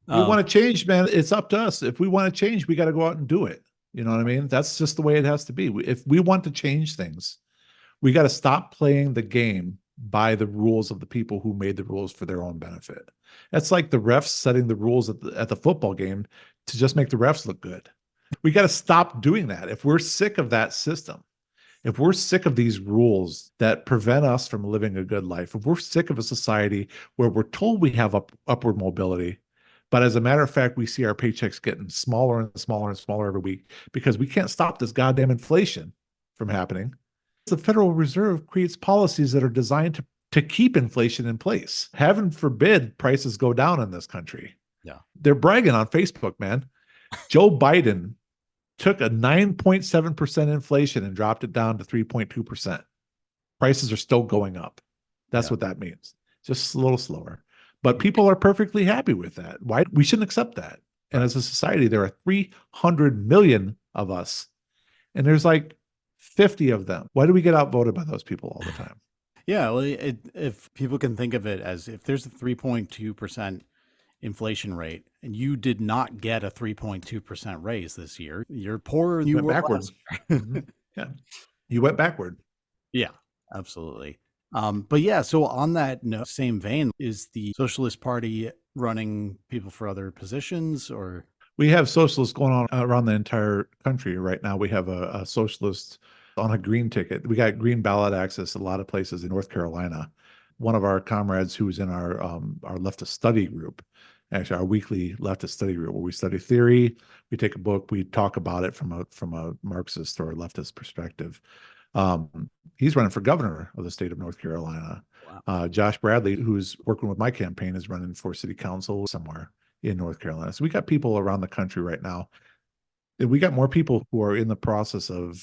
We Um, want to change, man. It's up to us. If we want to change, we got to go out and do it. You know what I mean? That's just the way it has to be. If we want to change things, we got to stop playing the game by the rules of the people who made the rules for their own benefit. That's like the refs setting the rules at the football game to just make the refs look good. We got to stop doing that. If we're sick of that system, if we're sick of these rules that prevent us from living a good life, if we're sick of a society where we're told we have upward mobility, but as a matter of fact, we see our paychecks getting smaller and smaller and smaller every week because we can't stop this goddamn inflation from happening. The Federal Reserve creates policies that are designed to keep inflation in place. Heaven forbid prices go down in this country. Yeah. They're bragging on Facebook, man. Joe Biden took a 9.7% inflation and dropped it down to 3.2%. Prices are still going up. That's Yeah. what that means. Just a little slower. But people are perfectly happy with that. Why? We shouldn't accept that. And Right. as a society, there are 300 million of us, and there's like 50 of them. Why do we get outvoted by those people all the time? Yeah. Well, if people can think of it as if there's a 3.2% inflation rate and you did not get a 3.2% raise this year, you're poorer than you Went were backward. last year. Mhm. Yeah. You went backward. Yeah, absolutely. But yeah, so on that same vein, is the Socialist Party running people for other positions or? We have socialists going on around the entire country right now. We have a socialist on a green ticket. We got green ballot access a lot of places in North Carolina. One of our comrades who was in our leftist study group, actually our weekly leftist study group, where we study theory, we take a book, we talk about it from a Marxist or a leftist perspective. He's running for governor of the state of North Carolina. Wow. Josh Bradley, who's working with my campaign, is running for city council somewhere in North Carolina. So we got people around the country right now. And we got more people who are in the process of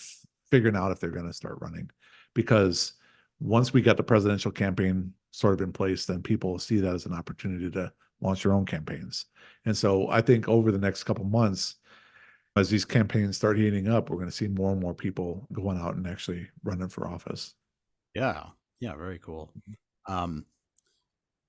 figuring out if they're going to start running. Because once we got the presidential campaign sort of in place, then people see that as an opportunity to launch their own campaigns. And so I think over the next couple months, as these campaigns start heating up, we're going to see more and more people going out and actually running for office. Yeah. Yeah, very cool. Um,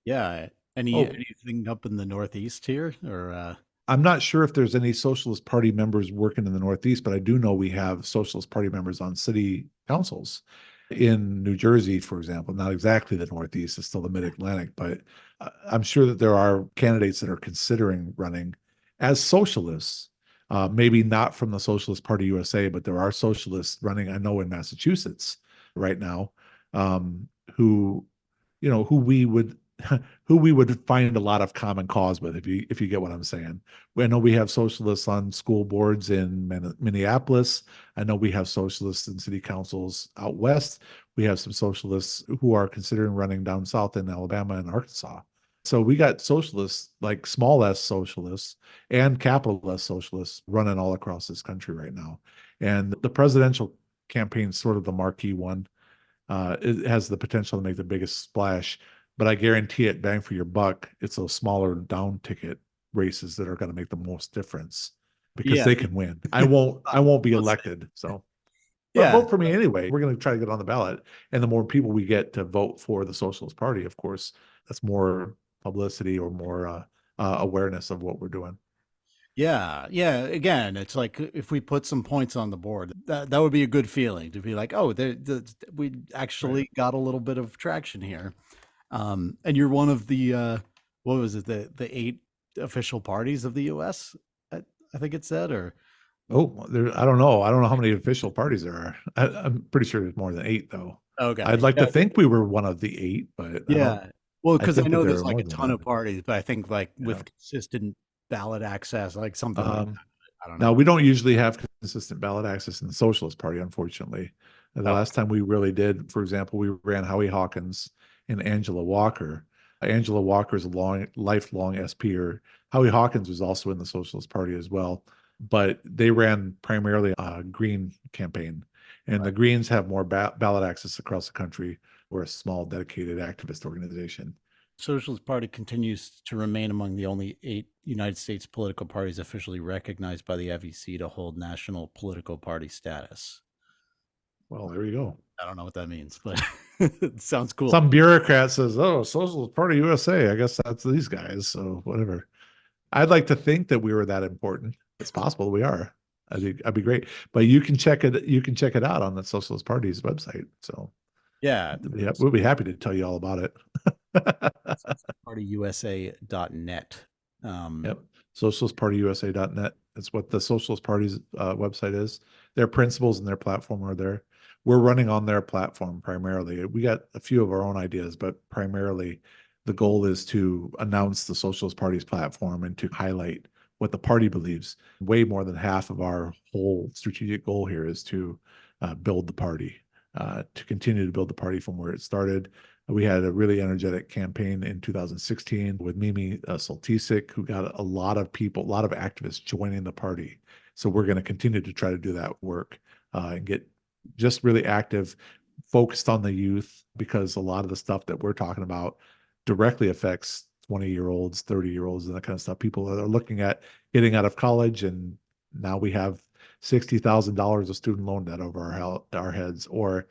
yeah. Oh, Anything up in the Northeast here or I'm not sure if there's any Socialist Party members working in the Northeast, but I do know we have Socialist Party members on city councils in New Jersey, for example. Not exactly the Northeast, it's still the Mid-Atlantic, but I'm sure that there are candidates that are considering running as socialists. Maybe not from the Socialist Party USA, but there are socialists running, I know in Massachusetts right now, who, who we would who we would find a lot of common cause with, if you get what I'm saying. I know we have socialists on school boards in Minneapolis. I know we have socialists in city councils out west. We have some socialists who are considering running down south in Alabama and Arkansas. So we got socialists, like small s socialists and capital S socialists, running all across this country right now. And the presidential campaign is sort of the marquee one. It has the potential to make the biggest splash, but I guarantee it, bang for your buck, it's those smaller down ticket races that are going to make the most difference because yeah. they can win. I won't be Let's say. elected. So, but Yeah. vote for me anyway. We're going to try to get on the ballot. And the more people we get to vote for the Socialist Party, of course, that's more publicity or more awareness of what we're doing. Yeah, yeah. Again, it's like if we put some points on the board, that would be a good feeling to be like, oh, we Right. actually got a little bit of traction here. And you're one of the what was it, the eight official parties of the U.S. I think it said, or Oh, I don't know. I don't know how many official parties there are. I'm pretty sure there's more than eight, though. I'd okay, like yeah, to think we were one of the eight, but I don't. yeah. Well, I because I think that know there there's are like more a than ton that. of parties, but I think like Yeah. with consistent ballot access, like something like Um, that. I don't Now know. we don't usually have consistent ballot access in the Socialist Party, unfortunately. And the Oh, last time we really did, for example, we ran Howie Hawkins and Angela Walker. Angela Walker is a lifelong SPer. Howie Hawkins was also in the Socialist Party as well, but they ran primarily a Green campaign. And the right. Greens have more ballot access across the country. We're a small, dedicated activist organization. Socialist Party continues to remain among the only eight United States political parties officially recognized by the FEC to hold national political party status. Well, there you go. I don't know what that means, but it sounds cool. Some bureaucrat says, "Oh, Socialist Party USA. I guess that's these guys." So whatever. I'd like to think that we were that important. It's possible we are. I'd be great. But you can check it. You can check it out on the Socialist Party's website. So Yeah, we'll be happy to tell you all about it. partyusa.net. Yep. Socialistpartyusa.net. That's what the Socialist Party's website is. Their principles and their platform are there. We're running on their platform primarily. We got a few of our own ideas, but primarily the goal is to announce the Socialist Party's platform and to highlight what the party believes. Way more than half of our whole strategic goal here is to build the party. to continue to build the party from where it started. We had a really energetic campaign in 2016 with Mimi Soltisic, who got a lot of people, a lot of activists joining the party. So we're going to continue to try to do that work and get just really active, focused on the youth, because a lot of the stuff that we're talking about directly affects 20-year-olds, 30-year-olds, and that kind of stuff. People that are looking at getting out of college, and now we have $60,000 of student loan debt over our heads, or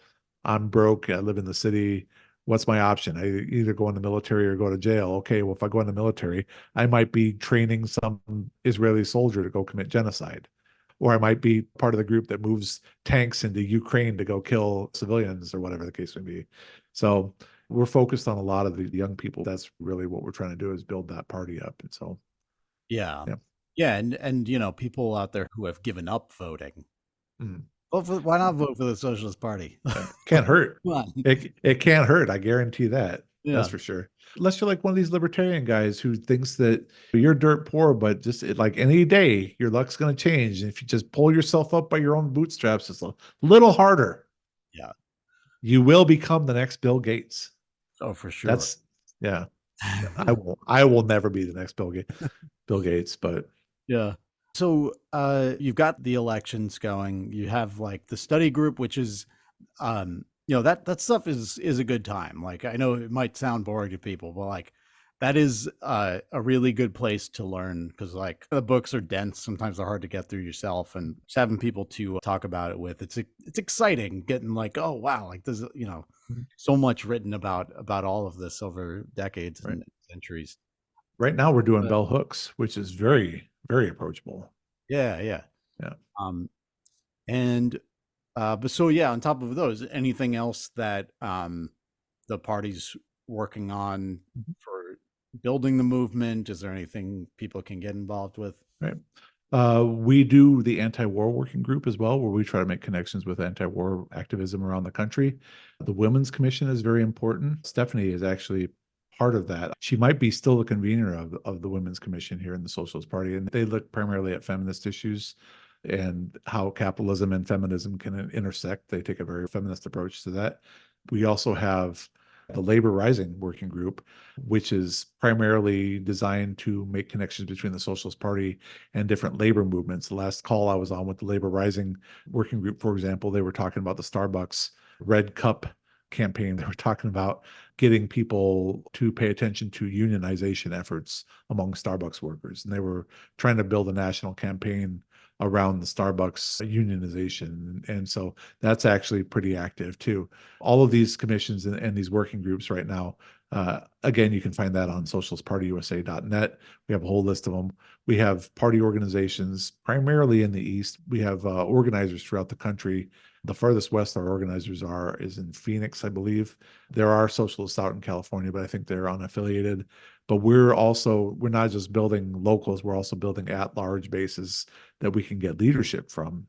I'm broke, I live in the city. What's my option? I either go in the military or go to jail. Okay, well, if I go in the military, I might be training some Israeli soldier to go commit genocide. Or I might be part of the group that moves tanks into Ukraine to go kill civilians or whatever the case may be. So we're focused on a lot of the young people. That's really what we're trying to do, is build that party up. And so, Yeah. yeah. Yeah, and people out there who have given up voting. Mm. Why not vote for the Socialist Party? Can't hurt. Come on. It can't hurt. I guarantee that. That's Yeah. for sure. Unless you're like one of these libertarian guys who thinks that you're dirt poor, but just like any day, your luck's going to change. And if you just pull yourself up by your own bootstraps, it's a little harder. Yeah. You will become the next Bill Gates. Oh, for sure. That's, yeah. I will never be the next Bill Gates, but yeah. So you've got the elections going. You have like the study group, which is that stuff is a good time. Like, I know it might sound boring to people, but like that is a really good place to learn, because like the books are dense. Sometimes they're hard to get through yourself, and just having people to talk about it with, it's exciting getting like, oh wow, like there's so much written about all of this over decades and centuries. Right now we're doing bell hooks, which is very, very approachable. Yeah. And but so yeah, on top of those, anything else that the party's working on for building the movement? Is there anything people can get involved with? Right. We do the anti-war working group as well, where we try to make connections with anti-war activism around the country. The Women's Commission is very important. Stephanie is actually part of that. She might be still the convener of the Women's Commission here in the Socialist Party, and they look primarily at feminist issues and how capitalism and feminism can intersect. They take a very feminist approach to that. We also have the Labor Rising Working Group, which is primarily designed to make connections between the Socialist Party and different labor movements. The last call I was on with the Labor Rising Working Group, for example, they were talking about the Starbucks Red Cup campaign. They were talking about getting people to pay attention to unionization efforts among Starbucks workers. And they were trying to build a national campaign around the Starbucks unionization. And so that's actually pretty active too. All of these commissions and these working groups right now, again, you can find that on socialistpartyusa.net. We have a whole list of them. We have party organizations primarily in the East. We have organizers throughout the country. The farthest west our organizers is in Phoenix, I believe. There are socialists out in California, but I think they're unaffiliated. But we're not just building locals, we're also building at-large bases that we can get leadership from.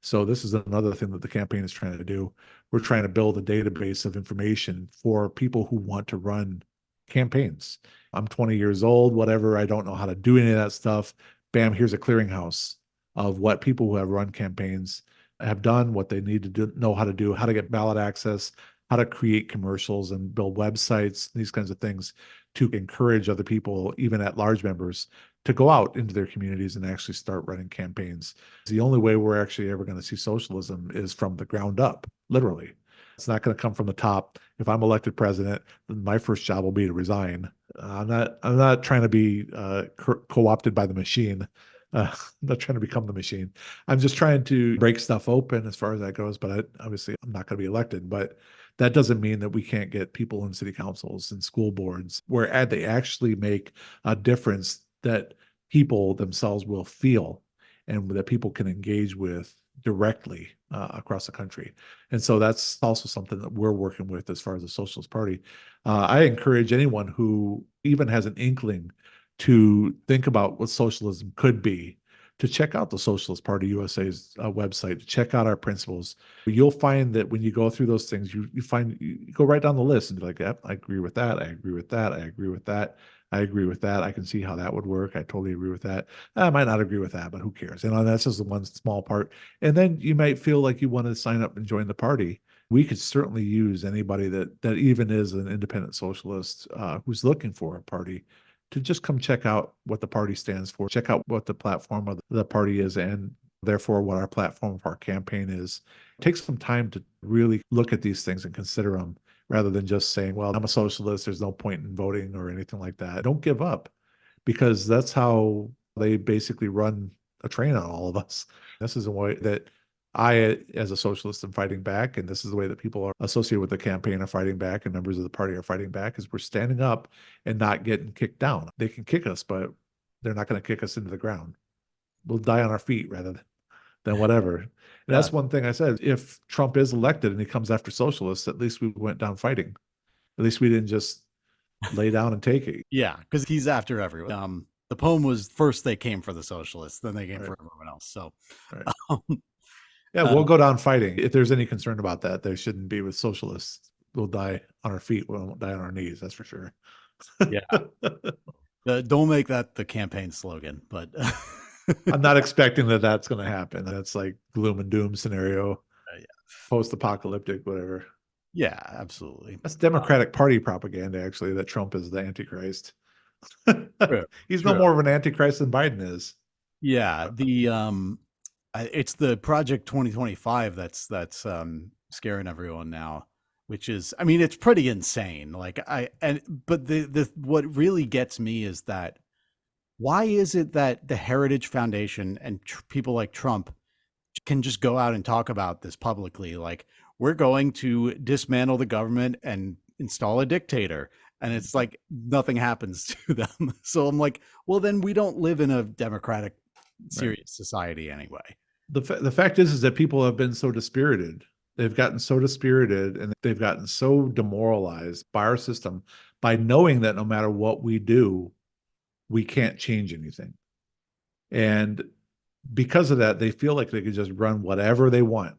So this is another thing that the campaign is trying to do. We're trying to build a database of information for people who want to run campaigns. I'm 20 years old, whatever, I don't know how to do any of that stuff. Bam, here's a clearinghouse of what people who have run campaigns have done, what they need to know how to do, how to get ballot access, how to create commercials and build websites, these kinds of things, to encourage other people, even at large members, to go out into their communities and actually start running campaigns. The only way we're actually ever going to see socialism is from the ground up, literally. It's not going to come from the top. If I'm elected president, then my first job will be to resign. I'm not trying to be co-opted by the machine. I'm not trying to become the machine. I'm just trying to break stuff open as far as that goes. But obviously, I'm not going to be elected. But that doesn't mean that we can't get people in city councils and school boards where they actually make a difference that people themselves will feel and that people can engage with directly across the country. And so that's also something that we're working with as far as the Socialist Party. I encourage anyone who even has an inkling to think about what socialism could be, to check out the Socialist Party USA's website, to check out our principles. You'll find that when you go through those things, you go right down the list and be like, yep, I agree with that. I agree with that. I agree with that. I agree with that. I can see how that would work. I totally agree with that. I might not agree with that, but who cares? That's just the one small part. And then you might feel like you want to sign up and join the party. We could certainly use anybody that even is an independent socialist who's looking for a party to just come check out what the party stands for, check out what the platform of the party is, and therefore what our platform of our campaign is. Take some time to really look at these things and consider them rather than just saying, well, I'm a socialist, there's no point in voting or anything like that. Don't give up, because that's how they basically run a train on all of us. This is a way that I, as a socialist, am fighting back, and this is the way that people are associated with the campaign are fighting back, and members of the party are fighting back, is we're standing up and not getting kicked down. They can kick us, but they're not going to kick us into the ground. We'll die on our feet rather than whatever. And Yeah. that's one thing I said. If Trump is elected and he comes after socialists, at least we went down fighting. At least we didn't just lay down and take it. Yeah, because he's after everyone. The poem was first they came for the socialists, then they came Right. for everyone else. So, Right. um, Yeah, we'll go down fighting. If there's any concern about that, there shouldn't be with socialists. We'll die on our feet. We won't die on our knees. That's for sure. yeah, don't make that the campaign slogan, but I'm not expecting that that's going to happen. That's like gloom and doom scenario, yeah. post-apocalyptic, whatever. Yeah, absolutely. That's Democratic Party propaganda, actually, that Trump is the Antichrist. True, He's no true. more of an Antichrist than Biden is. Yeah, it's the Project 2025 that's scaring everyone now, which is, I mean, it's pretty insane. But the what really gets me is that why is it that the Heritage Foundation and people like Trump can just go out and talk about this publicly? Like, we're going to dismantle the government and install a dictator. And it's like nothing happens to them. So I'm like, well, then we don't live in a democratic, serious society anyway. The fact is that people have been so dispirited. They've gotten so dispirited and they've gotten so demoralized by our system by knowing that no matter what we do, we can't change anything. And because of that, they feel like they could just run whatever they want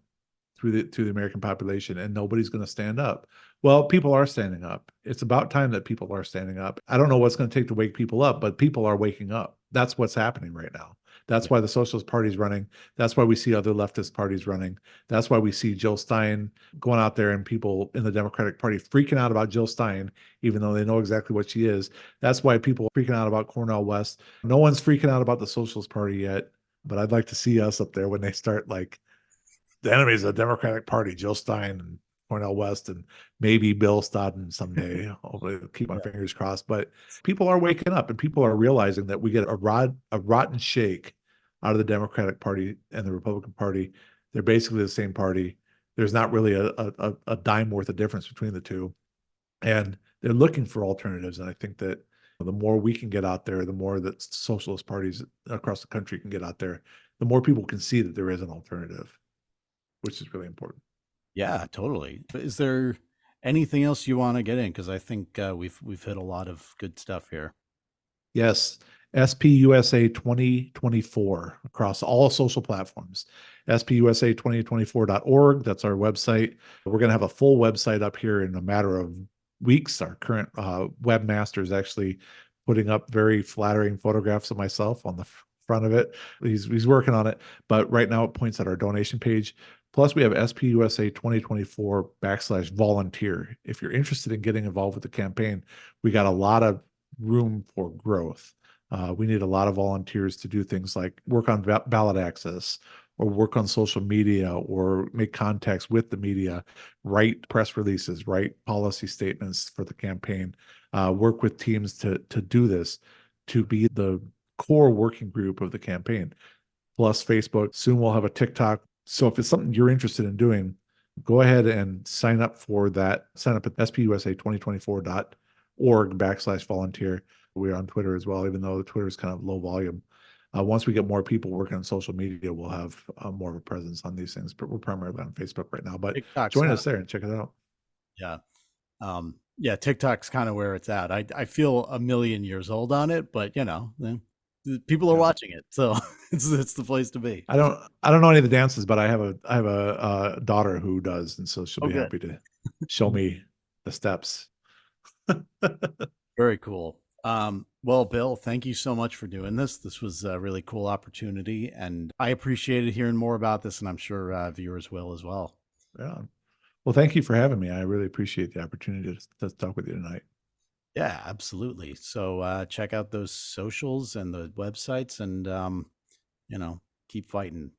through the American population and nobody's going to stand up. Well, people are standing up. It's about time that people are standing up. I don't know what's going to take to wake people up, but people are waking up. That's what's happening right now. That's why the Socialist Party's running. That's why we see other leftist parties running. That's why we see Jill Stein going out there and people in the Democratic Party freaking out about Jill Stein, even though they know exactly what she is. That's why people are freaking out about Cornel West. No one's freaking out about the Socialist Party yet, but I'd like to see us up there when they start like, the enemies of the Democratic Party, Jill Stein and Cornel West, and maybe Bill Stodden someday. Hopefully, keep my fingers crossed. But people are waking up, and people are realizing that we get a rotten shake out of the Democratic Party and the Republican Party. They're basically the same party. There's not really a dime worth of difference between the two, and they're looking for alternatives. And I think that the more we can get out there, the more that socialist parties across the country can get out there, the more people can see that there is an alternative, which is really important. Yeah, totally. Is there anything else you want to get in? Because I think we've hit a lot of good stuff here. Yes, SPUSA 2024 across all social platforms. SPUSA2024.org. That's our website. We're going to have a full website up here in a matter of weeks. Our current webmaster is actually putting up very flattering photographs of myself on the front of it. He's working on it, but right now it points at our donation page. Plus, we have SPUSA 2024/volunteer. If you're interested in getting involved with the campaign, we got a lot of room for growth. We need a lot of volunteers to do things like work on ballot access or work on social media or make contacts with the media, write press releases, write policy statements for the campaign, work with teams to do this, to be the core working group of the campaign. Plus Facebook. Soon we'll have a TikTok. So if it's something you're interested in doing, go ahead and sign up for that. Sign up at SPUSA2024.org/volunteer. We're on Twitter as well, even though the Twitter is kind of low volume. Once we get more people working on social media, we'll have more of a presence on these things. But we're primarily on Facebook right now. But TikTok's join us there and check it out. Yeah. Yeah, TikTok's kind of where it's at. I feel a million years old on it, but people are watching it, so it's the place to be. I don't know any of the dances, but I have a daughter who does, and so she'll be happy to show me the steps. Very cool. Well, Bill, thank you so much for doing this. This was a really cool opportunity, and I appreciated hearing more about this, and I'm sure viewers will as well. Yeah. Well, thank you for having me. I really appreciate the opportunity to talk with you tonight. Yeah, absolutely. So check out those socials and the websites, and keep fighting.